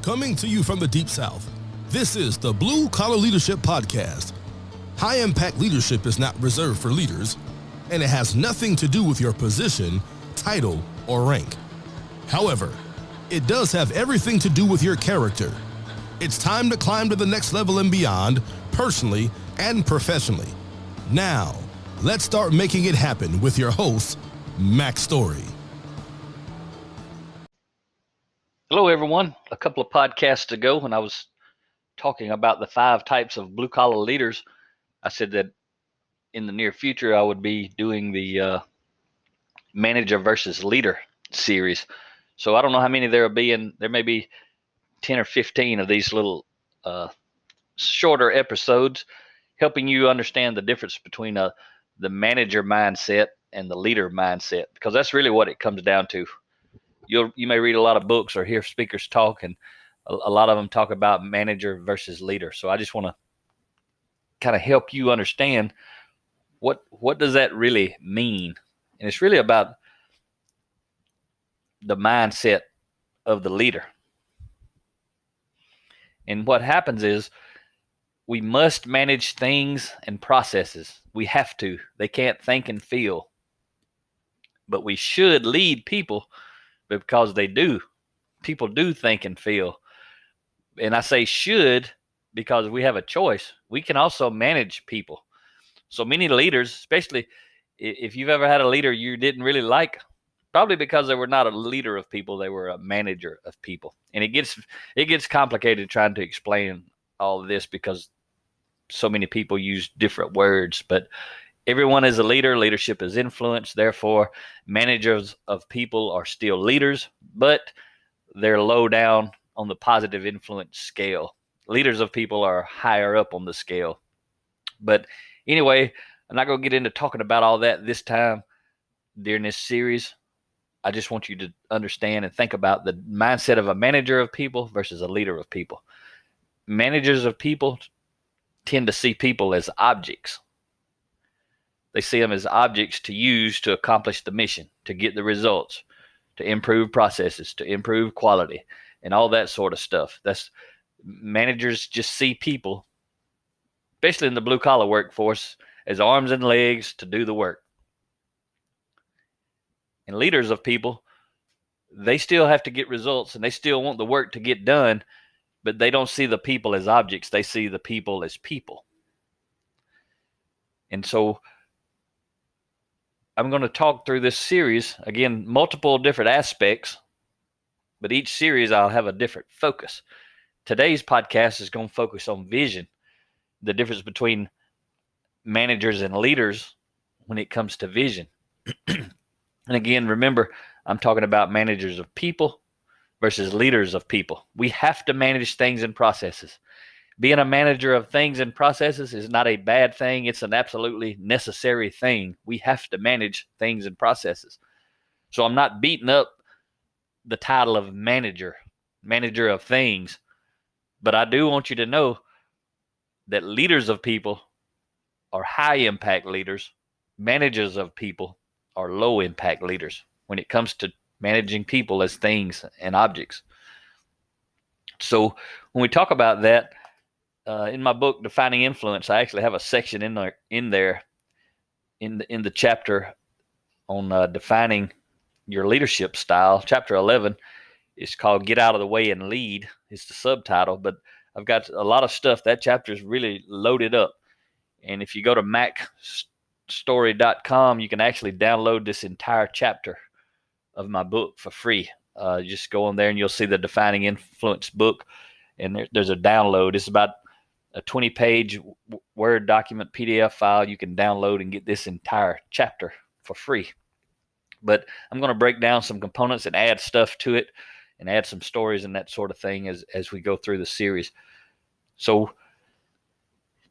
Coming to you from the Deep South, this is the Blue Collar Leadership Podcast. High-impact leadership is not reserved for leaders, and it has nothing to do with your position, title, or rank. However, it does have everything to do with your character. It's time to climb to the next level and beyond, personally and professionally. Now, let's start making it happen with your host, Mac Story. Hello, everyone. A couple of podcasts ago, when I was talking about the 5 types of blue-collar leaders, I said that in the near future, I would be doing the manager versus leader series. So I don't know how many there will be, and there may be 10 or 15 of these little shorter episodes helping you understand the difference between the manager mindset and the leader mindset, because that's really what it comes down to. You may read a lot of books or hear speakers talk, and a lot of them talk about manager versus leader. So I just want to kind of help you understand what does that really mean. And it's really about the mindset of the leader. And what happens is we must manage things and processes. We have to. They can't think and feel. But we should lead people, because they do. People do think and feel. And I say should because we have a choice. We can also manage people. So many leaders, especially if you've ever had a leader you didn't really like, probably because they were not a leader of people, they were a manager of people. And it gets complicated trying to explain all of this because so many people use different words. But everyone is a leader. Leadership is influence. Therefore, managers of people are still leaders, but they're low down on the positive influence scale. Leaders of people are higher up on the scale. But anyway, I'm not going to get into talking about all that this time during this series. I just want you to understand and think about the mindset of a manager of people versus a leader of people. Managers of people tend to see people as objects. They see them as objects to use to accomplish the mission, to get the results, to improve processes, to improve quality, and all that sort of stuff. Managers just see people, especially in the blue-collar workforce, as arms and legs to do the work. And leaders of people, they still have to get results, and they still want the work to get done, but they don't see the people as objects. They see the people as people. And so I'm going to talk through this series, again, multiple different aspects, but each series I'll have a different focus. Today's podcast is going to focus on vision, the difference between managers and leaders when it comes to vision. And again, remember, I'm talking about managers of people versus leaders of people. We have to manage things and processes. Being a manager of things and processes is not a bad thing. It's an absolutely necessary thing. We have to manage things and processes. So I'm not beating up the title of manager of things, but I do want you to know that leaders of people are high impact leaders. Managers of people are low impact leaders when it comes to managing people as things and objects. So when we talk about that, in my book, Defining Influence, I actually have a section in the chapter on defining your leadership style. Chapter 11 is called Get Out of the Way and Lead. It's the subtitle, but I've got a lot of stuff. That chapter is really loaded up. And if you go to macstory.com, you can actually download this entire chapter of my book for free. Just go on there and you'll see the Defining Influence book. And there's a download. It's about a 20-page Word document PDF file you can download and get this entire chapter for free. But I'm going to break down some components and add stuff to it and add some stories and that sort of thing as we go through the series. So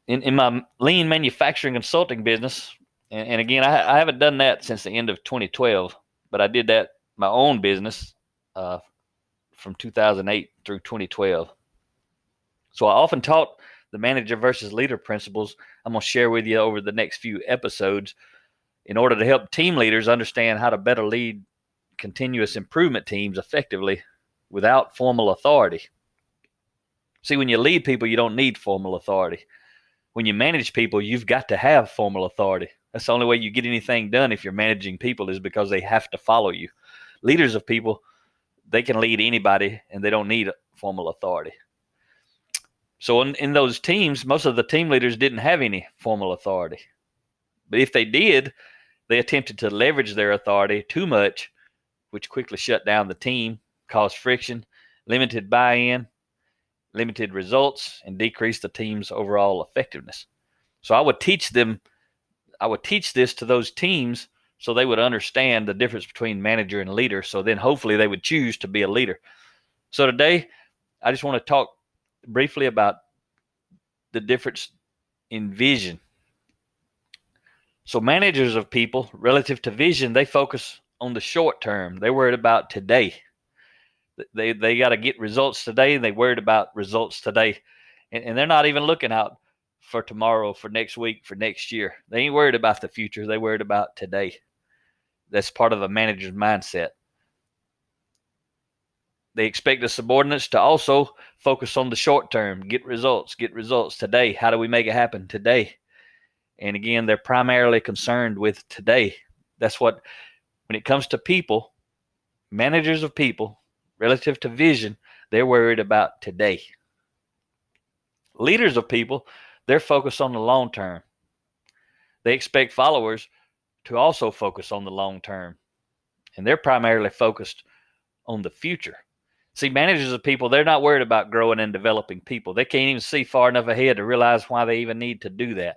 in my lean manufacturing consulting business, and again, I haven't done that since the end of 2012, but I did that, my own business, from 2008 through 2012. So I often taught the manager versus leader principles I'm going to share with you over the next few episodes in order to help team leaders understand how to better lead continuous improvement teams effectively without formal authority. See, when you lead people, you don't need formal authority. When you manage people, you've got to have formal authority. That's the only way you get anything done if you're managing people, is because they have to follow you. Leaders of people, they can lead anybody, and they don't need formal authority. So in those teams, most of the team leaders didn't have any formal authority. But if they did, they attempted to leverage their authority too much, which quickly shut down the team, caused friction, limited buy-in, limited results, and decreased the team's overall effectiveness. So I would teach this to those teams so they would understand the difference between manager and leader. So then hopefully they would choose to be a leader. So today, I just want to talk briefly about the difference in vision. So managers of people, relative to vision, they focus on the short term. They're worried about today. They got to get results today. They worried about results today. And they're not even looking out for tomorrow, for next week, for next year. They ain't worried about the future. They're worried about today. That's part of a manager's mindset. They expect the subordinates to also focus on the short term, get results today. How do we make it happen today? And again, they're primarily concerned with today. That's what, when it comes to people, managers of people, relative to vision, they're worried about today. Leaders of people, they're focused on the long term. They expect followers to also focus on the long term. And they're primarily focused on the future. See, managers of people, they're not worried about growing and developing people. They can't even see far enough ahead to realize why they even need to do that.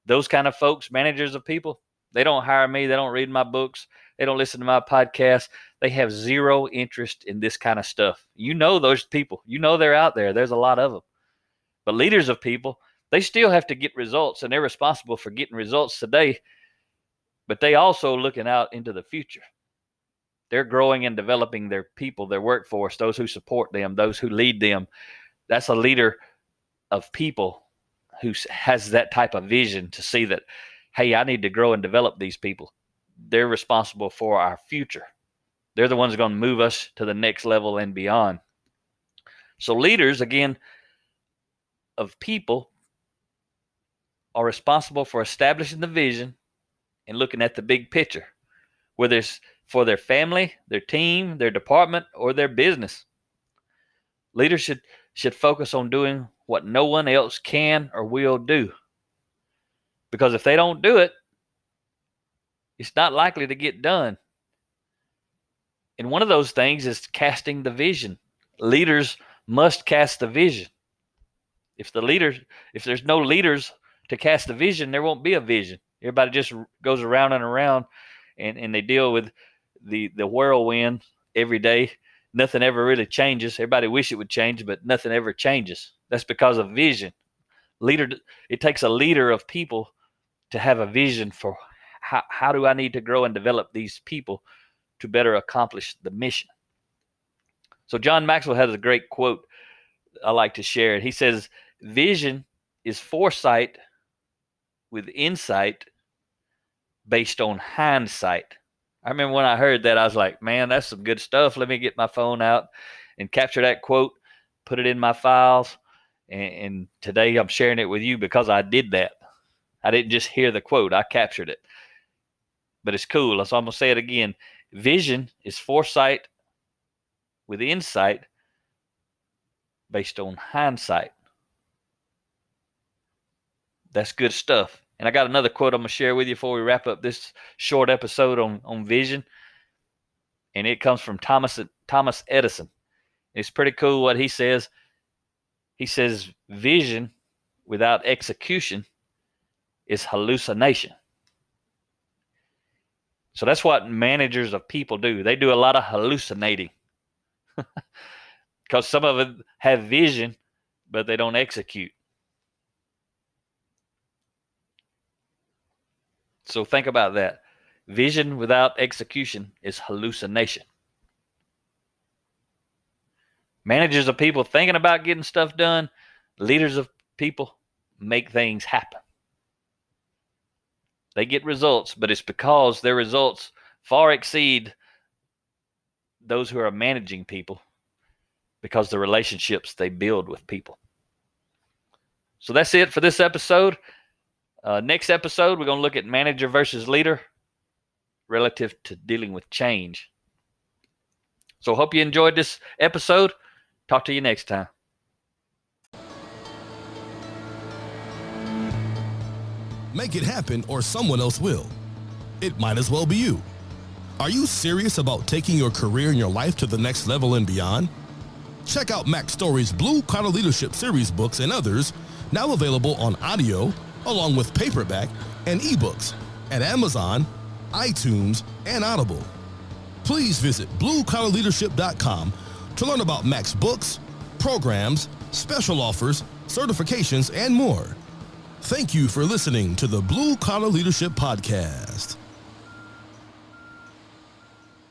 Those kind of folks, managers of people, they don't hire me. They don't read my books. They don't listen to my podcast. They have zero interest in this kind of stuff. You know those people. You know they're out there. There's a lot of them. But leaders of people, they still have to get results, and they're responsible for getting results today. But they also looking out into the future. They're growing and developing their people, their workforce, those who support them, those who lead them. That's a leader of people who has that type of vision to see that, hey, I need to grow and develop these people. They're responsible for our future. They're the ones going to move us to the next level and beyond. So leaders, again, of people are responsible for establishing the vision and looking at the big picture, whether it's for their family, their team, their department, or their business. Leaders should focus on doing what no one else can or will do. Because if they don't do it, it's not likely to get done. And one of those things is casting the vision. Leaders must cast the vision. If there's no leaders to cast the vision, there won't be a vision. Everybody just goes around and around, and they deal with the whirlwind every day. Nothing ever really changes. Everybody wish it would change, but nothing ever changes. That's because of vision. It takes a leader of people to have a vision for how do I need to grow and develop these people to better accomplish the mission. So John Maxwell has a great quote I like to share. He says, vision is foresight with insight based on hindsight. I remember when I heard that, I was like, man, that's some good stuff. Let me get my phone out and capture that quote, put it in my files. And today I'm sharing it with you because I did that. I didn't just hear the quote, I captured it. But it's cool. So I'm going to say it again. Vision is foresight with insight based on hindsight. That's good stuff. And I got another quote I'm going to share with you before we wrap up this short episode on vision. And it comes from Thomas Edison. It's pretty cool what he says. He says, vision without execution is hallucination. So that's what managers of people do. They do a lot of hallucinating. Because some of them have vision, but they don't execute. So think about that. Vision without execution is hallucination. Managers of people thinking about getting stuff done. Leaders of people make things happen. They get results, but it's because their results far exceed those who are managing people. because the relationships they build with people. So that's it for this episode. Next episode, we're going to look at manager versus leader relative to dealing with change. So hope you enjoyed this episode. Talk to you next time. Make it happen or someone else will. It might as well be you. Are you serious about taking your career and your life to the next level and beyond? Check out Mac Story's Blue Collar Leadership series books and others, now available on audio, along with paperback and ebooks at Amazon, iTunes, and Audible. Please visit bluecollarleadership.com to learn about Mac's books, programs, special offers, certifications, and more. Thank you for listening to the Blue Collar Leadership Podcast.